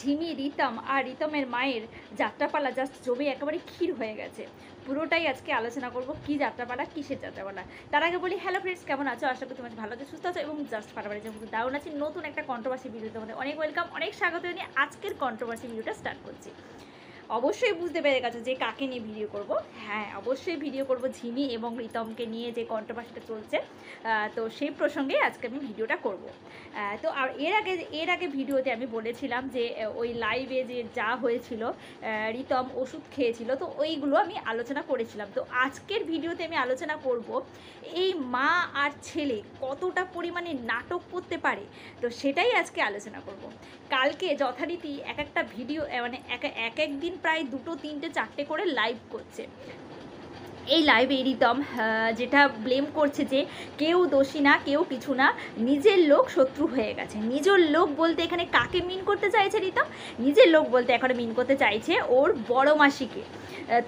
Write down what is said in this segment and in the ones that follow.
ঝিমি, রিতম আর রিতমের মায়ের যাত্রাপালা জাস্ট জমে একেবারে ক্ষীর হয়ে গেছে। পুরোটাই আজকে আলোচনা করব কী যাত্রাপালা, কিসের যাত্রাপালা। তার আগে বলি হ্যালো ফ্রেন্ডস, কেমন আছো? আশা করি তোমার ভালো আছো, সুস্থ আছো এবং জাস্ট ফাটাফাটি যেমন দারুণ আছে। নতুন একটা কন্ট্রোভার্সি ভিডিও তোমাদের অনেক ওয়েলকাম, অনেক স্বাগত জানিয়ে আজকের কন্ট্রোভার্সি ভিডিওটা স্টার্ট করছি। অবশ্যই বুঝতে পেরে গেছো যে কাকে নিয়ে ভিডিও করব। হ্যাঁ, অবশ্যই ভিডিও করব ঝিমি এবং রিতমকে নিয়ে যে কন্ট্রোভার্সিটা চলছে, তো সেই প্রসঙ্গে আজকে আমি ভিডিওটা করব। তো আর এর আগে ভিডিওতে আমি বলেছিলাম যে ওই লাইভে যে যা হয়েছিল, রিতম ওষুধ খেয়েছিল, তো ওইগুলো আমি আলোচনা করেছিলাম। তো আজকের ভিডিওতে আমি আলোচনা করব এই মা আর ছেলে কতটা পরিমাণে নাটক করতে পারে, তো সেটাই আজকে আলোচনা করব। কালকে যথারীতি এক একটা ভিডিও মানে এক এক দিন প্রায় 2, 3, 4টে করে লাইভ করছে। এই লাইভে রিতম যেটা ব্লেম করছে যে কেউ দোষী না, কেউ কিছু না, নিজের লোক শত্রু হয়ে গেছে। নিজের লোক বলতে এখানে কাকে মিন করতে চাইছে রিতম? নিজের লোক বলতে এখন মিন করতে চাইছে ওর বড় মাসিকে।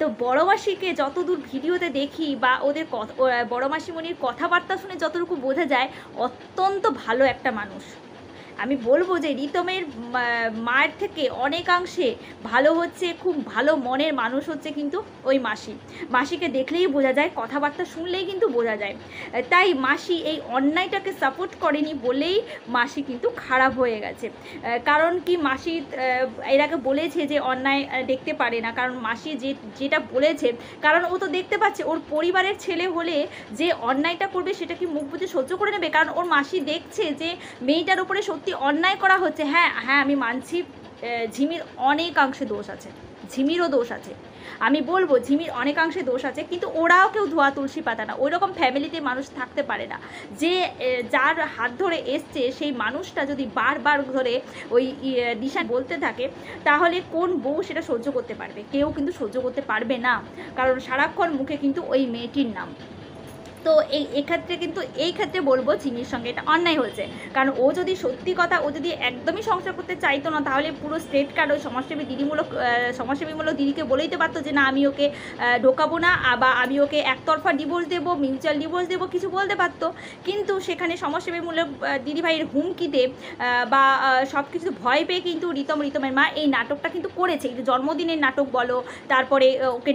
তো বড় মাসিকে যতদূর ভিডিওতে দেখি বা ওদের বড় মাসিমণির কথাবার্তা শুনে যতটুকু বোঝা যায়, অত্যন্ত ভালো একটা মানুষ। আমি বলবো যে রিতমের মায়ের থেকে অনেকাংশে ভালো হচ্ছে, খুব ভালো মনের মানুষ হচ্ছে কিন্তু ওই মাসিকে দেখলেই বোঝা যায়, কথাবার্তা শুনলেই কিন্তু বোঝা যায়। তাই মাসি এই অন্যায়টাকে সাপোর্ট করেনি বলেই মাসি কিন্তু খারাপ হয়ে গেছে। কারণ কি, মাসি এর আগে বলেছে যে অন্যায় দেখতে পারে না, কারণ মাসি যেটা বলেছে, কারণ ও তো দেখতে পাচ্ছে ওর পরিবারের ছেলে হলে যে অন্যায়টা করবে সেটা কি মুখ বুজে সহ্য করে নেবে? কারণ ওর মাসি দেখছে যে মেয়েটার উপরে সত্যি অন্যায় করা হচ্ছে। হ্যাঁ হ্যাঁ, আমি মানছি ঝিমির অনেকাংশে দোষ আছে, ঝিমিরও দোষ আছে। আমি বলবো ঝিমির অনেকাংশে দোষ আছে, কিন্তু ওরাও কেউ ধোয়া তুলসী পাতা না। ওই রকম ফ্যামিলিতে মানুষ থাকতে পারে না যে যার হাত ধরে এসছে সেই মানুষটা যদি বারবার ধরে ওই দিশা বলতে থাকে, তাহলে কোন বউ সেটা সহ্য করতে পারবে? কেউ কিন্তু সহ্য করতে পারবে না, কারণ সারাক্ষণ মুখে কিন্তু ওই মেয়েটির নাম। তো এক্ষেত্রে কিন্তু এই ক্ষেত্রে বলবো ঝিমির সঙ্গে এটা অন্যায় হয়েছে। কারণ ও যদি সত্যি কথা, ও যদি একদমই সংসার করতে চাইতো না, তাহলে পুরো স্ট্রেট কার্ড ওই সমাজসেবীমূলক দিদিকে বলেই দিতে পারতো যে না, আমি ওকে ঢোকাবো না, বা আমি ওকে একতরফা ডিভোর্স দেবো, মিউচুয়াল ডিভোর্স দেবো, কিছু বলতে পারতো। কিন্তু সেখানে সমাজসেবীমূলক দিদিভাইয়ের হুমকিতে বা সব কিছু ভয় পেয়ে কিন্তু রিতমের মা এই নাটকটা কিন্তু করেছে। কিন্তু জন্মদিনের নাটক বলো, তারপরে ওকে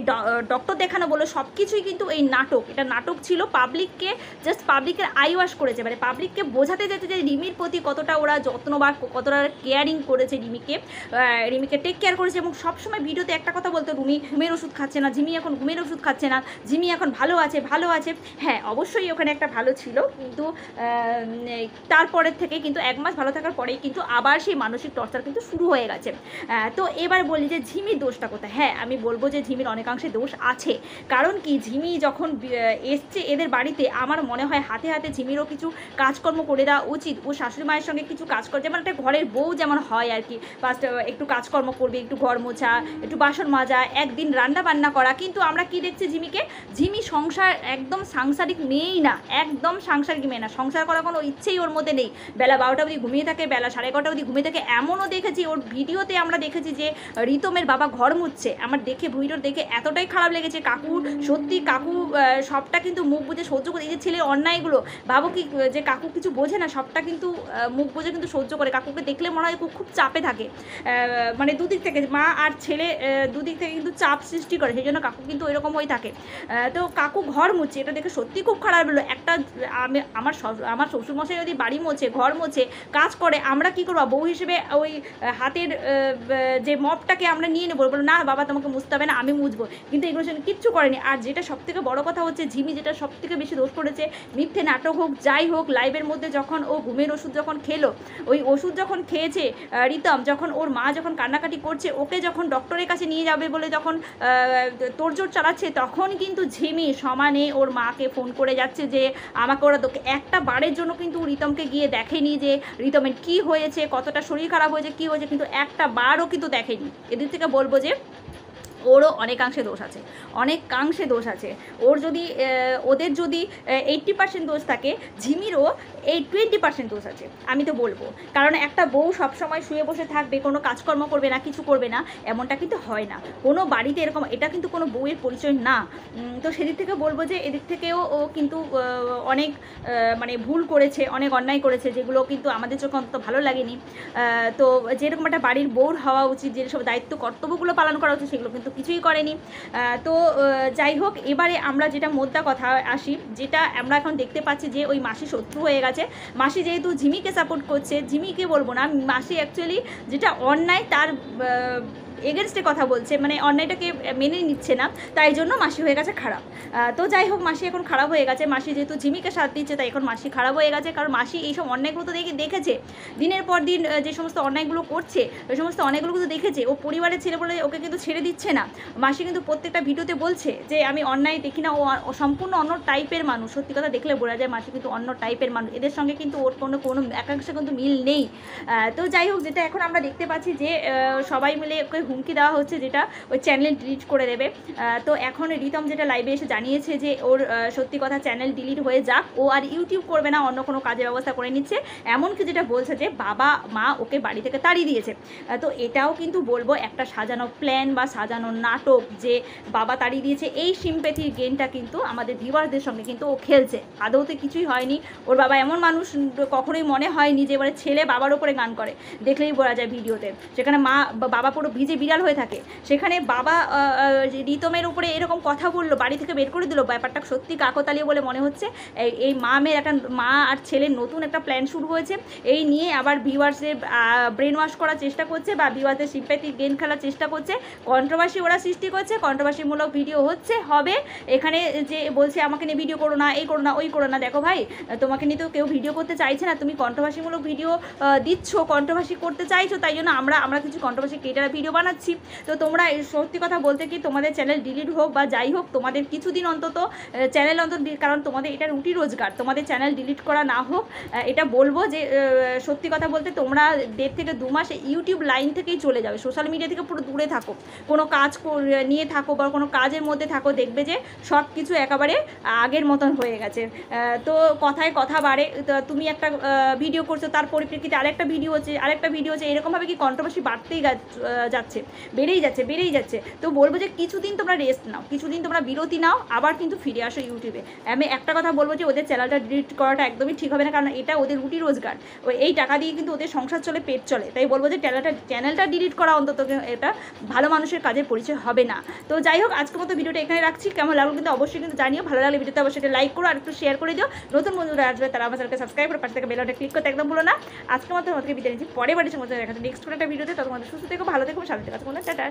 ডক্টর দেখানো বলো, সব কিছুই কিন্তু এই নাটক, এটা নাটক ছিল। পাবলিককে জাস্ট পাবলিকের আই ওয়াশ করেছে, মানে পাবলিককে বোঝাতে যাচ্ছে যে রিমির প্রতি কতটা ওরা যত্ন বা কতটা কেয়ারিং করেছে, রিমিকে টেক কেয়ার করেছে। এবং সবসময় ভিডিওতে একটা কথা বলতো, রুমি ঘুমের ওষুধ খাচ্ছে না, ঝিমি এখন ঘুমের ওষুধ খাচ্ছে না, ঝিমি এখন ভালো আছে। হ্যাঁ, অবশ্যই ওখানে একটা ভালো ছিল, কিন্তু তারপরের থেকে কিন্তু 1 মাস ভালো থাকার পরেই কিন্তু আবার সেই মানসিক টর্চার কিন্তু শুরু হয়ে গেছে। তো এবার বলি যে ঝিমির দোষটা কোথায়? হ্যাঁ, আমি বলবো যে ঝিমির অনেকাংশে দোষ আছে। কারণ কি, ঝিমি যখন এসছে এদের বাড়িতে, আমার মনে হয় হাতে হাতে ঝিমিরও কিছু কাজকর্ম করে দেওয়া উচিত। ও শাশুড়ি মায়ের সঙ্গে কিছু কাজ করে, যেমন একটা ঘরের বউ যেমন হয় আর কি, ফার্স্ট একটু কাজকর্ম করবে, একটু ঘর মোছা, একটু বাসন মাজা, একদিন রান্না বান্না করা। কিন্তু আমরা কি দেখছি ঝিমি সংসার একদম সাংসারিক মেয়েই না, একদম সাংসারিক মেয়ে না, সংসার করার কোনো ইচ্ছেই ওর মধ্যে নেই। বেলা 12টা অবধি ঘুমিয়ে থাকে, বেলা 11:30 অবধি ঘুমিয়ে থাকে। এমনও দেখেছি ওর ভিডিওতে, আমরা দেখেছি যে রিতমের বাবা ঘর মুছছে। আমার ভিডিও দেখে এতটাই খারাপ লেগেছে। সত্যি কাকু সবটা কিন্তু মুখ বুঝে সহ্য করে। এই যে ছেলের অন্যায়গুলো, ভাবো কি যে কাকু কিছু বোঝে না, সবটা কিন্তু মুখ বুঝে কিন্তু সহ্য করে। কাকুকে দেখলে মনে হয় খুব চাপে থাকে, মানে দুদিক থেকে, মা আর ছেলে দুদিক থেকে কিন্তু চাপ সৃষ্টি করে, সেই জন্য কাকু কিন্তু ওইরকম হয়ে থাকে। তো কাকু ঘর মুছে, এটা দেখে সত্যি খুব খারাপ হলো। আমার শ্বশুরমশাই যদি বাড়ি মোছে, ঘর মোছে, কাজ করে, আমরা কী করবো? বউ হিসেবে ওই হাতের যে মপটাকে আমরা নিয়ে নেবো, বলো না বাবা তোমাকে মুছতে হবে না, আমি মুছবো। কিন্তু এগুলো কিচ্ছু করেনি। আর যেটা সবথেকে বড় কথা হচ্ছে, ঝিমি যেটা সবথেকে বেশি দোষ করেছে, মিথ্যে নাটক হোক যাই হোক, লাইভের মধ্যে যখন ও ঘুমের ওষুধ যখন খেলো, ওই ওষুধ যখন খেয়েছে রিতম, যখন ওর মা যখন কান্নাকাটি করছে, ওকে যখন ডক্টরের কাছে নিয়ে যাবে বলে যখন তোড়জোড় চালাচ্ছে, তখন কিন্তু ঝিমি সমানে ওর মাকে ফোন করে যাচ্ছে যে আমাকে ওরা একটা বারের জন্য কিন্তু রিতমকে গিয়ে দেখেনি যে রিতমের কী হয়েছে, কতটা শরীর খারাপ হয়েছে, কী হয়েছে, কিন্তু একটা বারও কিন্তু দেখেনি। এদিক থেকে বলবো যে ওরও অনেকাংশে দোষ আছে, অনেকাংশে দোষ আছে। ওর যদি ওদের যদি 80% দোষ থাকে, ঝিমিরও এই 20% দোষ আছে আমি তো বলবো। কারণ একটা বউ সবসময় শুয়ে বসে থাকবে, কোনো কাজকর্ম করবে না, কিছু করবে না, এমনটা কিন্তু হয় না কোনো বাড়িতে এরকম। এটা কিন্তু কোনো বউয়ের পরিচয় না। তো সেদিক থেকে বলবো যে এদিক থেকেও ও কিন্তু অনেক মানে ভুল করেছে, অনেক অন্যায় করেছে, যেগুলো কিন্তু আমাদের চোখে অন্তত ভালো লাগেনি। তো যেরকম একটা বাড়ির বউর হওয়া উচিত, যেসব দায়িত্ব কর্তব্যগুলো পালন করা উচিত, সেগুলো কিন্তু কিছুই করেনি। তো যাই হোক, এবারে আমরা যেটা মোদ্দা কথা আসি, যেটা আমরা এখন দেখতে পাচ্ছি যে ওই মাসি শত্রু হয়ে গেছে। মাসি যেহেতু ঝিমিকে সাপোর্ট করছে, ঝিমিকে বলবো না, মাসি অ্যাকচুয়ালি যেটা অন্যায় তার এগেনস্টে কথা বলছে, মানে অন্যায়টাকে মেনে নিচ্ছে না, তাই জন্য মাসি হয়ে গেছে খারাপ। তো যাই হোক, মাসি এখন খারাপ হয়ে গেছে। মাসি যেহেতু ঝিমিকে সাথ দিচ্ছে, তাই এখন মাসি খারাপ হয়ে গেছে। কারণ মাসি এইসব অন্যায়গুলো তো দেখেছে, দিনের পর দিন যে সমস্ত অন্যায়গুলো করছে, ওই সমস্ত অন্যায়গুলো কিন্তু দেখেছে। ও পরিবারের ছেলে বলে ওকে কিন্তু ছেড়ে দিচ্ছে না। মাসি কিন্তু প্রত্যেকটা ভিডিওতে বলছে যে আমি অন্যায় দেখি না, ও সম্পূর্ণ অন্য টাইপের মানুষ। সত্যি কথা দেখলে বোঝা যায় মাসি কিন্তু অন্য টাইপের মানুষ, এদের সঙ্গে কিন্তু ওর কোনো একাংশে কিন্তু মিল নেই। তো যাই হোক, যেটা এখন আমরা দেখতে পাচ্ছি যে সবাই মিলে ওকে হুমকি দেওয়া হচ্ছে, যেটা ওই চ্যানেল ডিলিট করে দেবে। তো এখন রিতম যেটা লাইভে এসে জানিয়েছে যে ওর সত্যি কথা চ্যানেল ডিলিট হয়ে যাক, ও আর ইউটিউব করবে না, অন্য কোনো কাজের ব্যবস্থা করে নিচ্ছে। এমনকি যেটা বলছে যে বাবা মা ওকে বাড়ি থেকে তাড়িয়ে দিয়েছে। তো এটাও কিন্তু বলবো একটা সাজানো প্ল্যান বা সাজানো নাটক, যে বাবা তাড়িয়ে দিয়েছে। এই সিম্প্যাথির গেমটা কিন্তু আমাদের ভিউয়ারদের সঙ্গে কিন্তু ও খেলছে। আদৌতে কিছুই হয়নি। ওর বাবা এমন মানুষ কখনোই মনে হয়নি যে এবারে ছেলে বাবার ওপরে গান করে, দেখলেই বলা যায় ভিডিওতে। সেখানে বাবা পুরো ভিজে বিড়াল হয়ে থাকে, সেখানে বাবা রিতমের উপরে এরকম কথা বললো, বাড়ি থেকে বের করে দিল। ব্যাপারটা সত্যি কাকতালীয় বলে মনে হচ্ছে। এই মেয়ের একটা মা আর ছেলের নতুন একটা প্ল্যান শুরু হয়েছে, এই নিয়ে আবার ভিউয়ার্সের ব্রেন ওয়াশ করার চেষ্টা করছে, বা ভিউয়ার্সের সিম্প্যাথি গেম খেলার চেষ্টা করছে। কন্ট্রোভার্সি ওরা সৃষ্টি করছে, কন্ট্রোভার্সিমূলক ভিডিও হবে। এখানে যে বলছে আমাকে নিয়ে ভিডিও করো না, এই করো না, ওই করো না। দেখো ভাই, তোমাকে নিয়ে তো কেউ ভিডিও করতে চাইছে না, তুমি কন্ট্রোভার্সিমূলক ভিডিও দিচ্ছ, কন্ট্রোভার্সি করতে চাইছো, তাই জন্য আমরা কিছু কন্ট্রোভার্সি ক্রিয়েটার ভিডিও বানাচ্ছি। তো তোমরা সত্যি কথা বলতে কি, তোমাদের চ্যানেল ডিলিট হোক বা যাই হোক, তোমাদের কিছুদিন অন্তত চ্যানেল কারণ তোমাদের এটা রুটি রোজগার, তোমাদের চ্যানেল ডিলিট করা না হোক, এটা বলবো। যে সত্যি কথা বলতে তোমরা 1.5 থেকে 2 মাস ইউটিউব লাইন থেকেই চলে যাবে, সোশ্যাল মিডিয়া থেকে পুরো দূরে থাকো, কোনো কাজ নিয়ে থাকো বা কোনো কাজের মধ্যে থাকো, দেখবে যে সব কিছু একেবারে আগের মতন হয়ে গেছে। তো কথায় কথা বাড়ে, তুমি একটা ভিডিও করছো, তার পরিপ্রেক্ষিতে আরেকটা ভিডিও হচ্ছে, এরকমভাবে কি কন্ট্রোভার্সি বাড়তেই যাচ্ছে, বেড়েই যাচ্ছে। তো বলবো যে কিছুদিন তোমরা রেস্ট নাও, কিছুদিন তোমরা বিরতি নাও, আবার কিন্তু ফিরে আসো ইউটিউবে। আমি একটা কথা বলবো যে ওদের চ্যানেলটা ডিলিট করাটা একদমই ঠিক হবে না, কারণ এটা ওদের রুটি রোজগার, এই টাকা দিয়ে কিন্তু ওদের সংসার চলে, পেট চলে। তাই বলবো যে চ্যানেলটা ডিলিট করা অন্তত এটা ভালো মানুষের কাজের পরিচয় হবে না। তো যাই হোক, আজকের মতো ভিডিওটা এখানে রাখছি। কেমন লাগলো কিন্তু অবশ্যই কিন্তু জানিও। ভালো লাগলে ভিডিওতে অবশ্যই লাইক করো, আর একটু শেয়ার করে দিও। নতুন বন্ধুরা আসবে, তারা আমার চ্যানেলকে সাবস্ক্রাইব করে পাশে থেকে বেল বাটনে ক্লিক করতে একদম ভুলো না। আজকের মতো তোমাদেরকে বিদায় নিচ্ছি, পরে বাড়ির সঙ্গে দেখা নেক্সট কোনো একটা ভিডিওতে। তখন সুস্থ থেকো, ভালো থেকো, সাথে থেকো। টাটা।